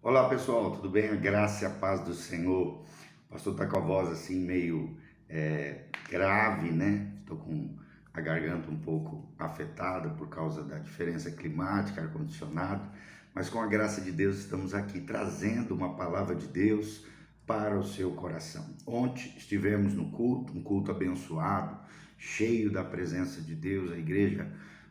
Olá pessoal, tudo bem? A graça e a paz do Senhor. O pastor está com a voz assim meio grave, né? Estou com a garganta um pouco afetada por causa da diferença climática, ar-condicionado, mas com a graça de Deus estamos aqui trazendo uma palavra de Deus para o seu coração. Ontem estivemos no culto, um culto abençoado, cheio da presença de Deus, a igreja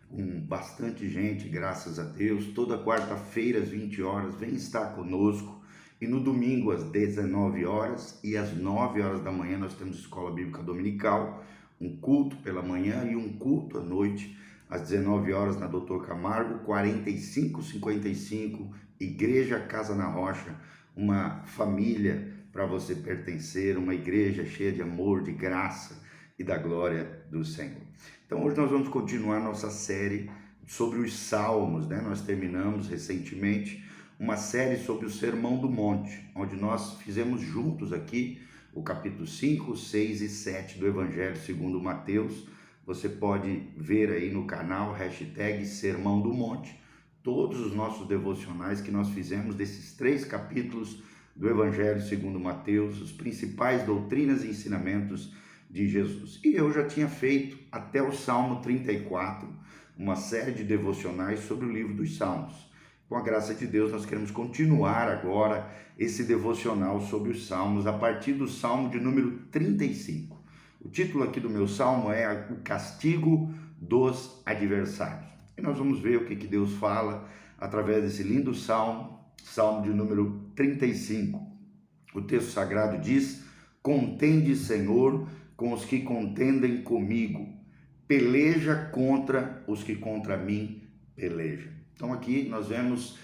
com bastante gente, graças a Deus. Toda quarta-feira às 20 horas vem estar conosco, e no domingo às 19 horas e às 9 horas da manhã nós temos escola bíblica dominical, um culto pela manhã e um culto à noite às 19 horas na Doutor Camargo 4555, Igreja Casa na Rocha, uma família para você pertencer, uma igreja cheia de amor, de graça e da glória do Senhor. Então hoje nós vamos continuar nossa série sobre os Salmos, né? Nós terminamos recentemente uma série sobre o Sermão do Monte, onde nós fizemos juntos aqui o capítulo 5, 6 e 7 do Evangelho segundo Mateus. Você pode ver aí no canal, hashtag Sermão do Monte, todos os nossos devocionais que nós fizemos desses 3 capítulos do Evangelho segundo Mateus, os principais doutrinas e ensinamentos de Jesus. E eu já tinha feito até o Salmo 34, uma série de devocionais sobre o livro dos Salmos. Com a graça de Deus, nós queremos continuar agora esse devocional sobre os Salmos, a partir do Salmo de número 35. O título aqui do meu Salmo é O Castigo dos Adversários. E nós vamos ver o que Deus fala através desse lindo Salmo, Salmo de número 35. O texto sagrado diz: Contende, Senhor, com os que contendem comigo, peleja contra os que contra mim pelejam. Então aqui nós vemos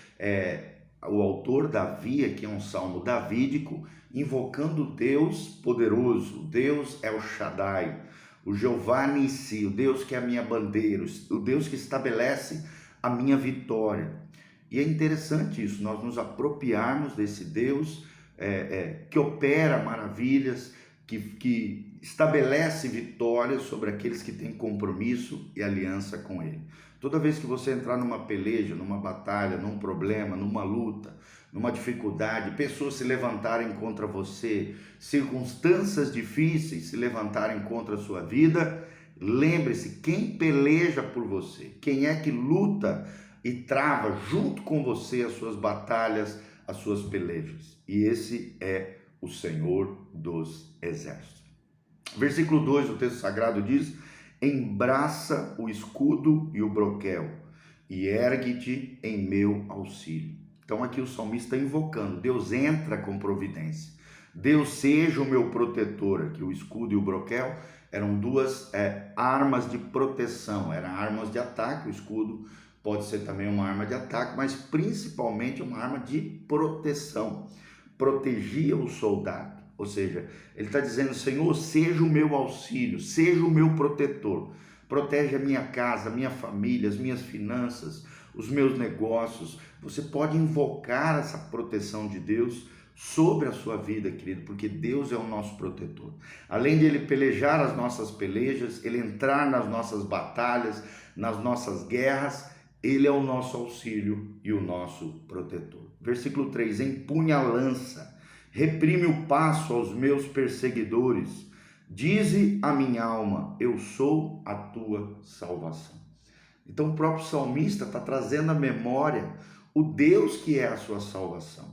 o autor Davi, aqui é um salmo davídico, invocando Deus poderoso. Deus é o Shaddai, o Jeová Nissi, o Deus que é a minha bandeira, o Deus que estabelece a minha vitória. E é interessante isso, nós nos apropriarmos desse Deus que opera maravilhas, que estabelece vitórias sobre aqueles que têm compromisso e aliança com Ele. Toda vez que você entrar numa peleja, numa batalha, num problema, numa luta, numa dificuldade, pessoas se levantarem contra você, circunstâncias difíceis se levantarem contra a sua vida, lembre-se, quem peleja por você, quem é que luta e trava junto com você as suas batalhas, as suas pelejas. E esse é o Senhor dos Exércitos. Versículo 2 do texto sagrado diz: Embraça o escudo e o broquel, e ergue-te em meu auxílio. Então aqui o salmista está invocando, Deus entra com providência. Deus seja o meu protetor. Aqui o escudo e o broquel eram duas armas de proteção, eram armas de ataque. O escudo pode ser também uma arma de ataque, mas principalmente uma arma de proteção. Protegia o soldado, ou seja, ele está dizendo: Senhor, seja o meu auxílio, seja o meu protetor, protege a minha casa, a minha família, as minhas finanças, os meus negócios. Você pode invocar essa proteção de Deus sobre a sua vida, querido, porque Deus é o nosso protetor. Além de Ele pelejar as nossas pelejas, Ele entrar nas nossas batalhas, nas nossas guerras, Ele é o nosso auxílio e o nosso protetor. Versículo 3, empunha a lança, reprime o passo aos meus perseguidores, dize a minha alma, eu sou a tua salvação. Então o próprio salmista está trazendo à memória o Deus que é a sua salvação,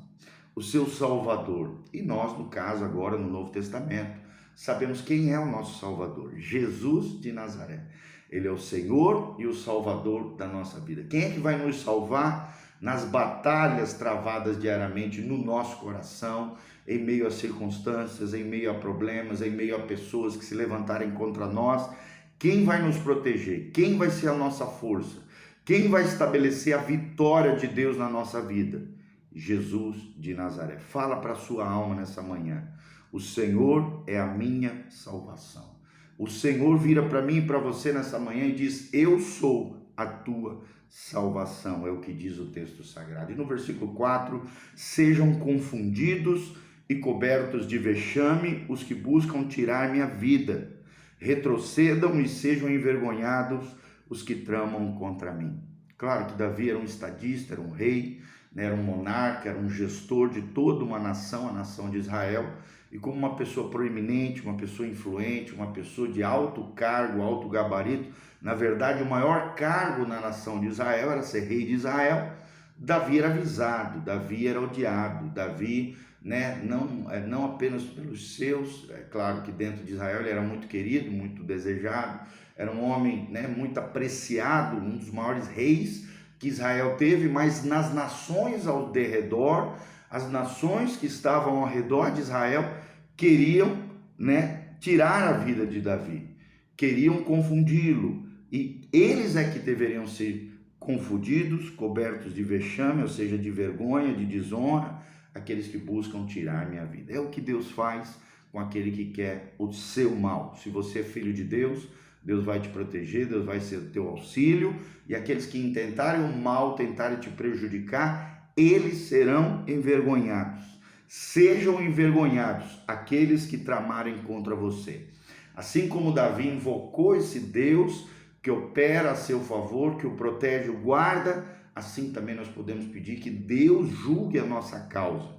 o seu Salvador. E nós, no caso agora no Novo Testamento, sabemos quem é o nosso Salvador, Jesus de Nazaré. Ele é o Senhor e o Salvador da nossa vida. Quem é que vai nos salvar nas batalhas travadas diariamente no nosso coração, em meio a circunstâncias, em meio a problemas, em meio a pessoas que se levantarem contra nós? Quem vai nos proteger? Quem vai ser a nossa força? Quem vai estabelecer a vitória de Deus na nossa vida? Jesus de Nazaré. Fala para a sua alma nessa manhã: o Senhor é a minha salvação. O Senhor vira para mim e para você nessa manhã e diz: eu sou a tua salvação, é o que diz o texto sagrado. E no versículo 4, sejam confundidos e cobertos de vexame os que buscam tirar minha vida, retrocedam e sejam envergonhados os que tramam contra mim. Claro que Davi era um estadista, era um rei, né? Era um monarca, era um gestor de toda uma nação, a nação de Israel, e como uma pessoa proeminente, uma pessoa influente, uma pessoa de alto cargo, alto gabarito, na verdade o maior cargo na nação de Israel era ser rei de Israel. Davi era avisado, Davi era odiado, Davi, né, não apenas pelos seus, é claro que dentro de Israel ele era muito querido, muito desejado, era um homem, né, muito apreciado, um dos maiores reis que Israel teve, mas nas nações ao derredor, as nações que estavam ao redor de Israel queriam, né, tirar a vida de Davi, queriam confundi-lo, e eles é que deveriam ser confundidos, cobertos de vexame, ou seja, de vergonha, de desonra, aqueles que buscam tirar minha vida. É o que Deus faz com aquele que quer o seu mal. Se você é filho de Deus, Deus vai te proteger, Deus vai ser o teu auxílio, e aqueles que intentarem o mal, tentarem te prejudicar, eles serão envergonhados. Sejam envergonhados aqueles que tramarem contra você. Assim como Davi invocou esse Deus que opera a seu favor, que o protege, o guarda, assim também nós podemos pedir que Deus julgue a nossa causa,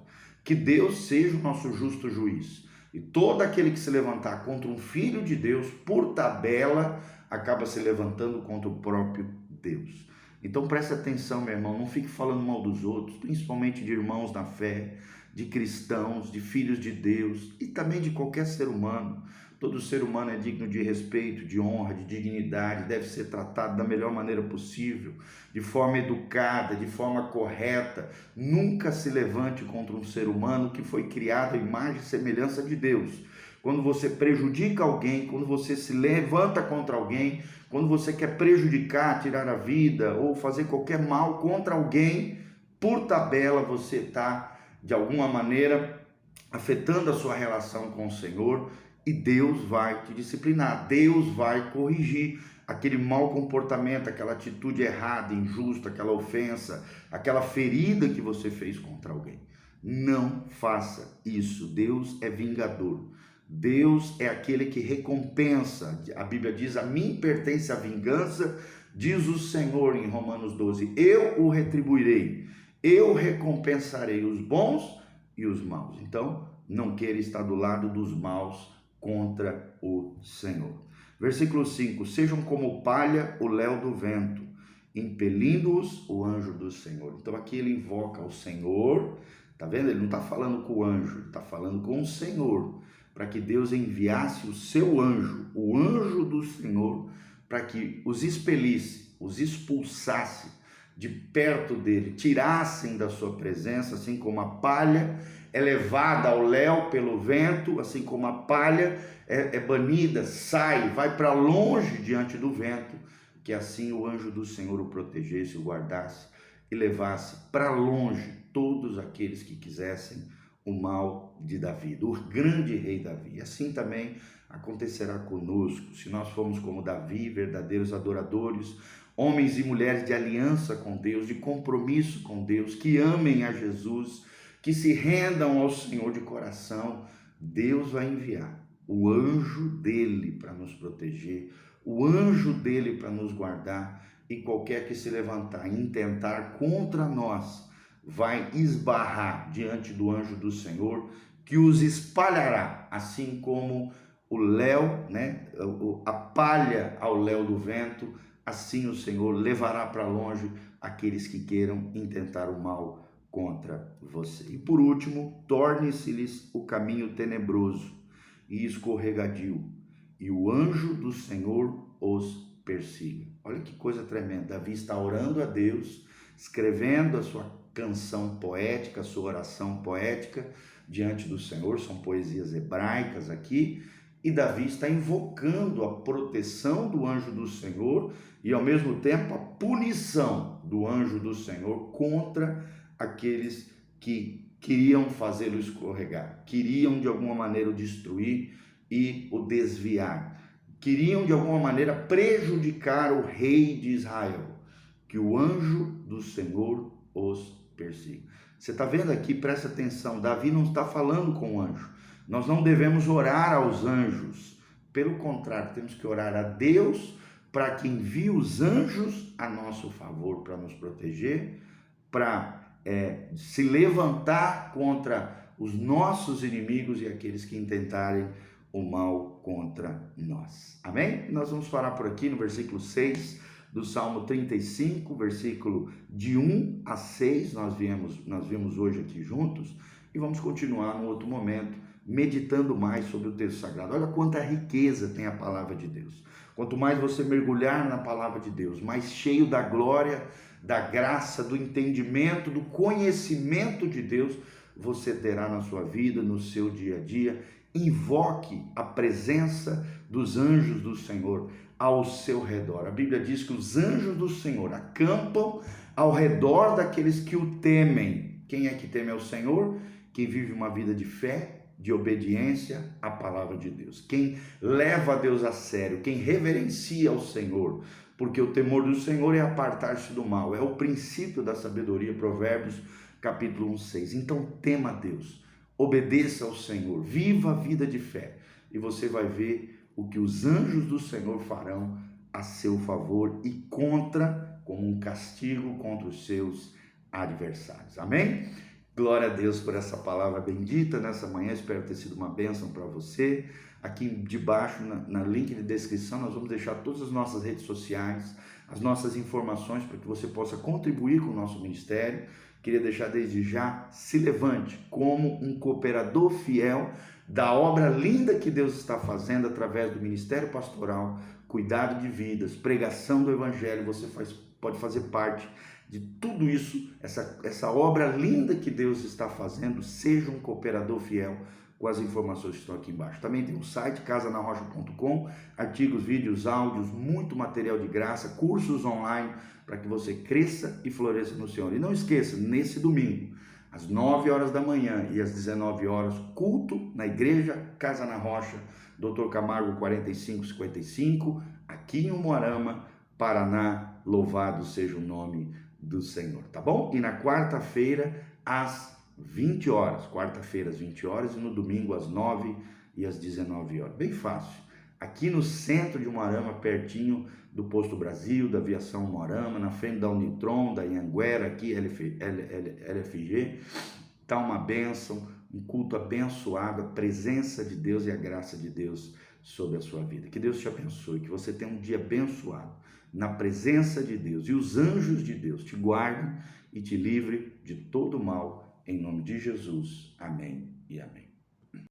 que Deus seja o nosso justo juiz. E todo aquele que se levantar contra um filho de Deus, por tabela, acaba se levantando contra o próprio Deus. Então preste atenção, meu irmão, não fique falando mal dos outros, principalmente de irmãos na fé, de cristãos, de filhos de Deus e também de qualquer ser humano. Todo ser humano é digno de respeito, de honra, de dignidade, deve ser tratado da melhor maneira possível, de forma educada, de forma correta. Nunca se levante contra um ser humano que foi criado à imagem e semelhança de Deus. Quando você prejudica alguém, quando você se levanta contra alguém, quando você quer prejudicar, tirar a vida ou fazer qualquer mal contra alguém, por tabela você está, de alguma maneira, afetando a sua relação com o Senhor, e Deus vai te disciplinar, Deus vai corrigir aquele mau comportamento, aquela atitude errada, injusta, aquela ofensa, aquela ferida que você fez contra alguém. Não faça isso. Deus é vingador. Deus é aquele que recompensa. A Bíblia diz: a mim pertence a vingança, diz o Senhor em Romanos 12, eu o retribuirei, eu recompensarei os bons e os maus. Então, não queira estar do lado dos maus contra o Senhor. Versículo 5, sejam como palha o léu do vento, impelindo-os o anjo do Senhor. Então aqui ele invoca o Senhor, tá vendo? Ele não está falando com o anjo, ele está falando com o Senhor, para que Deus enviasse o seu anjo, o anjo do Senhor, para que os expelisse, os expulsasse de perto dele, tirassem da sua presença, assim como a palha é levada ao léu pelo vento, assim como a palha é banida, sai, vai para longe diante do vento, que assim o anjo do Senhor o protegesse, o guardasse e levasse para longe todos aqueles que quisessem o mal de Davi, do grande rei Davi. E assim também acontecerá conosco, se nós formos como Davi, verdadeiros adoradores, homens e mulheres de aliança com Deus, de compromisso com Deus, que amem a Jesus, que se rendam ao Senhor de coração. Deus vai enviar o anjo dele para nos proteger, o anjo dele para nos guardar, e qualquer que se levantar e intentar contra nós, vai esbarrar diante do anjo do Senhor, que os espalhará, assim como o léu, né, a palha ao léu do vento, assim o Senhor levará para longe aqueles que queiram intentar o mal contra você. E por último, torne-se-lhes o caminho tenebroso e escorregadio, e o anjo do Senhor os persiga. Olha que coisa tremenda. Davi está orando a Deus, escrevendo a sua canção poética, a sua oração poética diante do Senhor, são poesias hebraicas aqui, e Davi está invocando a proteção do anjo do Senhor e ao mesmo tempo a punição do anjo do Senhor contra aqueles que queriam fazê-lo escorregar, queriam de alguma maneira o destruir e o desviar, queriam de alguma maneira prejudicar o rei de Israel. Que o anjo do Senhor os persiga. Você está vendo aqui, presta atenção, Davi não está falando com o anjo. Nós não devemos orar aos anjos, pelo contrário, temos que orar a Deus para que envie os anjos a nosso favor, para nos proteger, para se levantar contra os nossos inimigos e aqueles que intentarem o mal contra nós. Amém? Nós vamos parar por aqui no versículo 6 do Salmo 35, versículo de 1 a 6, nós vimos hoje aqui juntos, e vamos continuar num outro momento, meditando mais sobre o texto sagrado. Olha quanta riqueza tem a palavra de Deus. Quanto mais você mergulhar na palavra de Deus, mais cheio da glória, da graça, do entendimento, do conhecimento de Deus, você terá na sua vida, no seu dia a dia. Invoque a presença dos anjos do Senhor ao seu redor. A Bíblia diz que os anjos do Senhor acampam ao redor daqueles que o temem. Quem é que teme ao Senhor? Quem vive uma vida de fé, de obediência à palavra de Deus. Quem leva a Deus a sério, quem reverencia ao Senhor, porque o temor do Senhor é apartar-se do mal. É o princípio da sabedoria, Provérbios capítulo 1, 6. Então tema a Deus, obedeça ao Senhor, viva a vida de fé, e você vai ver o que os anjos do Senhor farão a seu favor e como um castigo contra os seus adversários. Amém? Glória a Deus por essa palavra bendita nessa manhã, espero ter sido uma bênção para você. Aqui debaixo, na link de descrição, nós vamos deixar todas as nossas redes sociais, as nossas informações para que você possa contribuir com o nosso ministério. Queria deixar desde já, se levante como um cooperador fiel da obra linda que Deus está fazendo através do Ministério Pastoral, cuidado de vidas, pregação do Evangelho. Você pode fazer parte de tudo isso, essa obra linda que Deus está fazendo. Seja um cooperador fiel com as informações que estão aqui embaixo. Também tem o site casanarrocha.com, artigos, vídeos, áudios, muito material de graça, cursos online para que você cresça e floresça no Senhor. E não esqueça, nesse domingo, às 9 horas da manhã e às 19 horas, culto na igreja Casa na Rocha, Dr. Camargo 4555, aqui em Umuarama, Paraná. Louvado seja o nome do Senhor, tá bom? E na quarta-feira, às 20 horas, quarta-feira às 20 horas e no domingo às 9 e às 19 horas. Bem fácil. Aqui no centro de Umuarama, pertinho do Posto Brasil, da Aviação Umuarama, na frente da Unitron, da Anhanguera, aqui LFG, está uma bênção, um culto abençoado, a presença de Deus e a graça de Deus sobre a sua vida. Que Deus te abençoe, que você tenha um dia abençoado na presença de Deus e os anjos de Deus te guardem e te livre de todo mal, em nome de Jesus. Amém e amém.